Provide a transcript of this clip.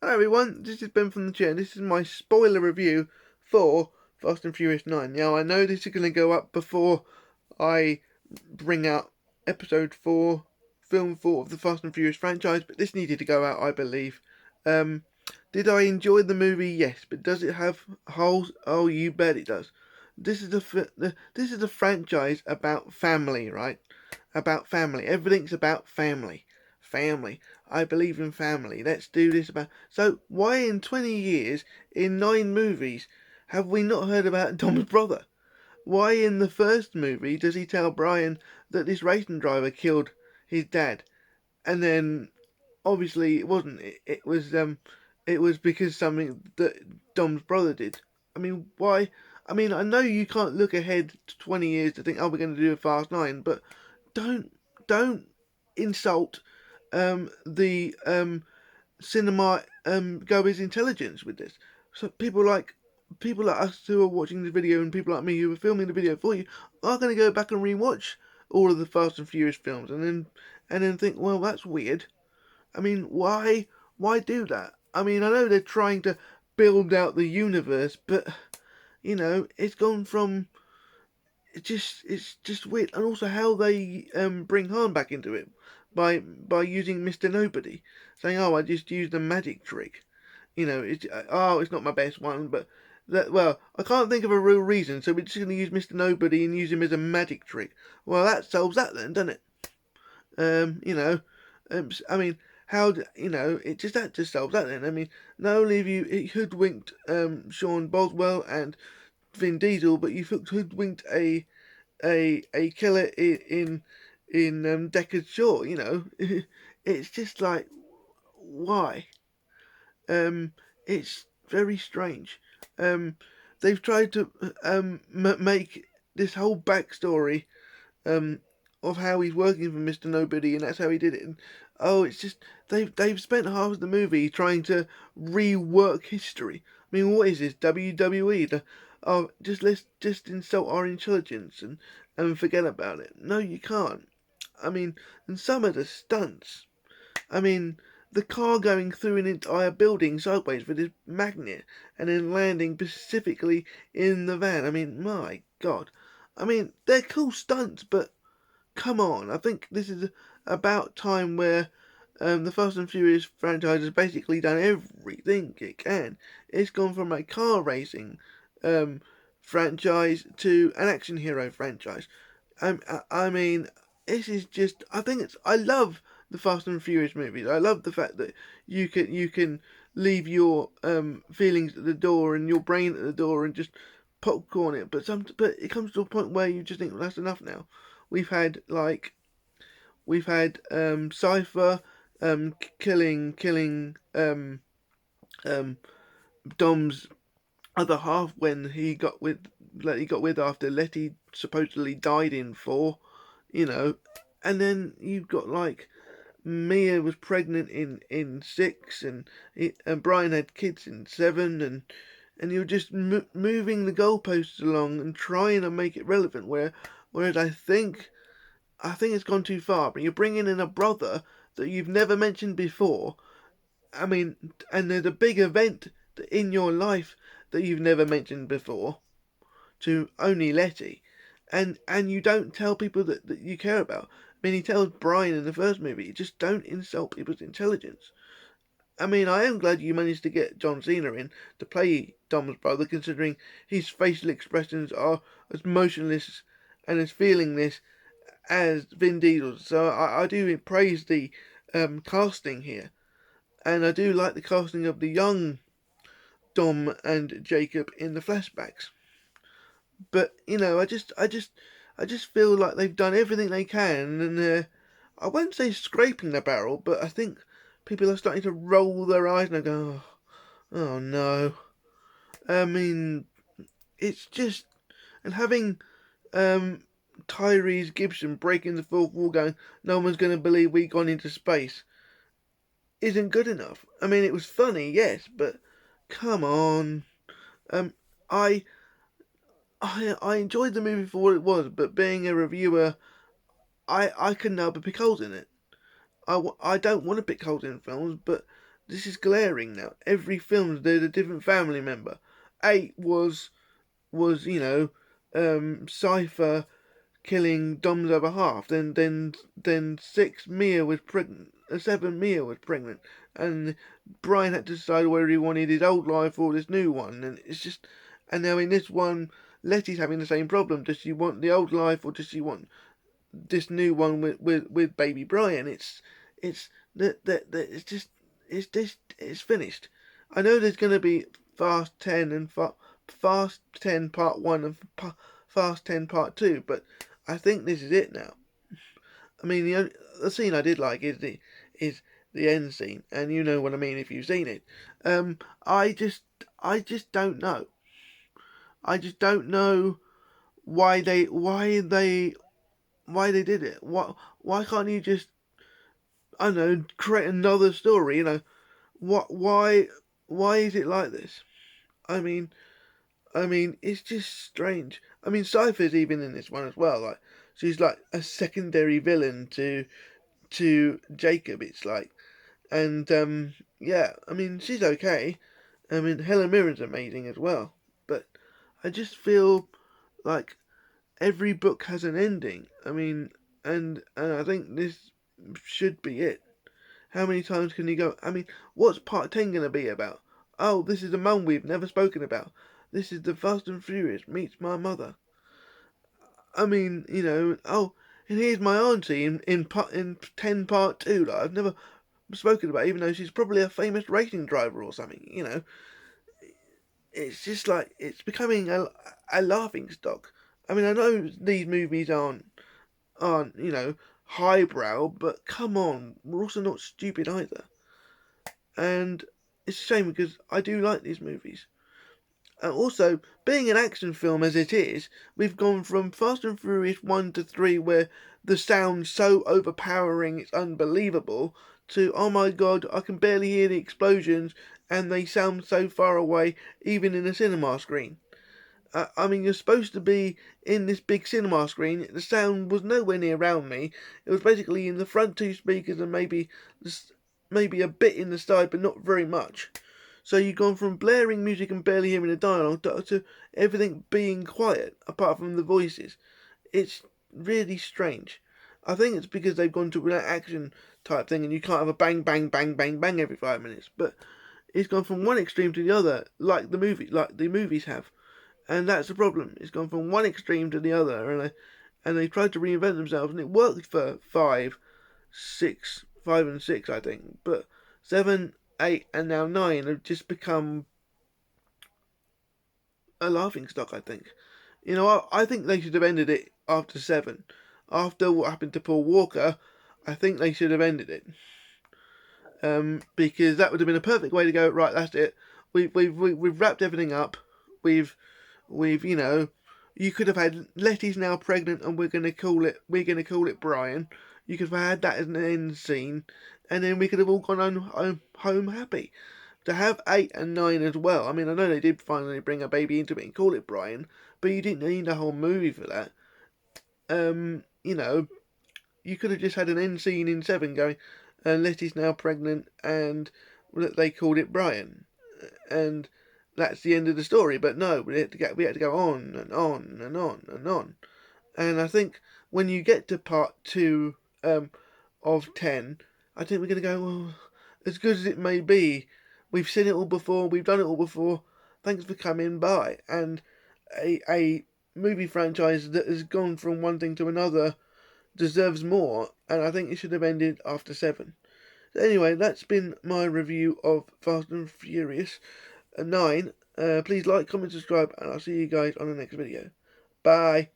Hello everyone, this is Ben from the chair. This is my spoiler review for Fast and Furious 9. Now I know this is going to go up before I bring out episode 4, film 4 of the Fast and Furious franchise, but this needed to go out, I believe. Did I enjoy the movie? Yes, but does it have holes? Oh, you bet it does. This is a franchise about family, right? About family. Everything's about family. Family. I believe in family. Let's do this about. So why in 20 years, in 9 movies, have we not heard about Dom's brother? Why in the first movie does he tell Brian that this racing driver killed his dad, and then obviously it wasn't. It was because something that Dom's brother did. I mean, why? I mean, I know you can't look ahead to 20 years to think, oh, we're going to do a Fast 9, but don't don't insult the cinema goers' intelligence with this. So people like us who are watching the video and people like me who are filming the video for you are going to go back and rewatch all of the Fast and Furious films and then think, well, that's weird. I mean, why do that? I mean, I know they're trying to build out the universe, but it's gone from it's just weird, and also how they bring Han back into it by using Mr. Nobody, saying, "Oh, I just used a magic trick." It's not my best one, but I can't think of a real reason, so we're just going to use Mr. Nobody and use him as a magic trick. Well, that solves that then, doesn't it? I mean, it just that just solves that then. I mean, not only have you hoodwinked Sean Boswell and Vin Diesel, but you've hoodwinked a killer in Deckard Shaw. It's just like, why? It's very strange. They've tried to make this whole backstory of how he's working for Mr. Nobody, and that's how he did it. And it's just they've spent half of the movie trying to rework history. I mean, what is this, WWE? Let's just insult our intelligence and forget about it. No, you can't. I mean, and some of the stunts. I mean, the car going through an entire building sideways with this magnet and then landing specifically in the van. I mean, my God. I mean, they're cool stunts, but come on. I think this is about time where the Fast and Furious franchise has basically done everything it can. It's gone from a car racing franchise to an action hero franchise. I mean, this is just. I love the Fast and Furious movies. I love the fact that you can leave your feelings at the door and your brain at the door and just popcorn it. But it comes to a point where you just think, well, that's enough now. We've had Cypher killing Dom's other half when he got with after Letty supposedly died in 4, and then you've got like Mia was pregnant in 6, and Brian had kids in 7, and you're just moving the goalposts along and trying to make it relevant. Whereas I think it's gone too far. But you're bringing in a brother that you've never mentioned before. I mean, and there's a big event in your life that you've never mentioned before to only Letty, and you don't tell people that you care about. I mean, he tells Brian in the first movie, just don't insult people's intelligence. I mean, I am glad you managed to get John Cena in to play Dom's brother, considering his facial expressions are as motionless and as feelingless as Vin Diesel's. So I do praise the casting here, and I do like the casting of the young Dom and Jacob in the flashbacks. But I just feel like they've done everything they can, and I won't say scraping the barrel, but I think people are starting to roll their eyes and go, oh no. I mean, it's just, and having Tyrese Gibson breaking the fourth wall, going, no one's going to believe we've gone into space, isn't good enough. I mean, it was funny, yes, but come on. I I enjoyed the movie for what it was, but being a reviewer, I couldn't help but pick holes in it. I don't want to pick holes in films, but This is glaring now. Every film there's a different family member. 8 was Cypher killing Dom's other half. Then 6 Mia was pregnant. 7 Mia was pregnant, and Brian had to decide whether he wanted his old life or this new one. And it's just, and now in this one, Letty's having the same problem. Does she want the old life or does she want this new one with baby Brian? It's that it's just it's finished. I know there's going to be Fast 10 and Fast 10 Part 1 and Fast 10 Part 2, but I think this is it now. I mean, the scene I did like is the end scene, and you know what I mean if you've seen it. I just don't know. I just don't know why they did it. Why can't you just, I don't know, create another story? You know, why is it like this? I mean, it's just strange. I mean, Cypher's even in this one as well. Like, she's like a secondary villain to Jacob. It's like, and yeah. I mean, she's okay. I mean, Helen Mirren's amazing as well. But I just feel like every book has an ending. I mean, and I think this should be it. How many times can you go? I mean, what's part 10 going to be about? Oh, this is a mum we've never spoken about. This is the Fast and Furious meets my mother. I mean, oh, and here's my auntie in 10 part 2 that I've never spoken about, even though she's probably a famous racing driver or something, It's just like, it's becoming a laughing stock. I mean, I know these movies aren't, highbrow, but come on, we're also not stupid either. And it's a shame because I do like these movies. Also, being an action film as it is, we've gone from Fast and Furious 1 to 3, where the sound's so overpowering it's unbelievable, to, oh my god, I can barely hear the explosions and they sound so far away, even in a cinema screen. I mean, you're supposed to be in this big cinema screen. The sound was nowhere near around me. It was basically in the front two speakers and maybe a bit in the side, but not very much. So you've gone from blaring music and barely hearing the dialogue to everything being quiet, apart from the voices. It's really strange. I think it's because they've gone to an action type thing and you can't have a bang, bang, bang, bang, bang every 5 minutes. But it's gone from one extreme to the other, like the movies have. And that's the problem. It's gone from one extreme to the other, and they tried to reinvent themselves, and it worked for 5 and 6, I think. But 7, 8, and now 9 have just become a laughing stock, I think. I think they should have ended it after 7. After what happened to Paul Walker, I think they should have ended it. Because that would have been a perfect way to go, right, that's it. We've wrapped everything up. We've you could have had Letty's now pregnant and we're gonna call it Brian. You could have had that as an end scene, and then we could have all gone home happy. To have 8 and 9 as well. I mean, I know they did finally bring a baby into it and call it Brian, but you didn't need a whole movie for that. You could have just had an end scene in 7 going, Letty's now pregnant and they called it Brian, and that's the end of the story. But no, we had to go on and on and on and on. And I think when you get to part 2 of 10, I think we're going to go, well, as good as it may be, we've seen it all before, we've done it all before, thanks for coming by. And a movie franchise that has gone from one thing to another deserves more, and I think it should have ended after 7. So anyway, that's been my review of Fast and Furious 9. Please like, comment, subscribe, and I'll see you guys on the next video. Bye.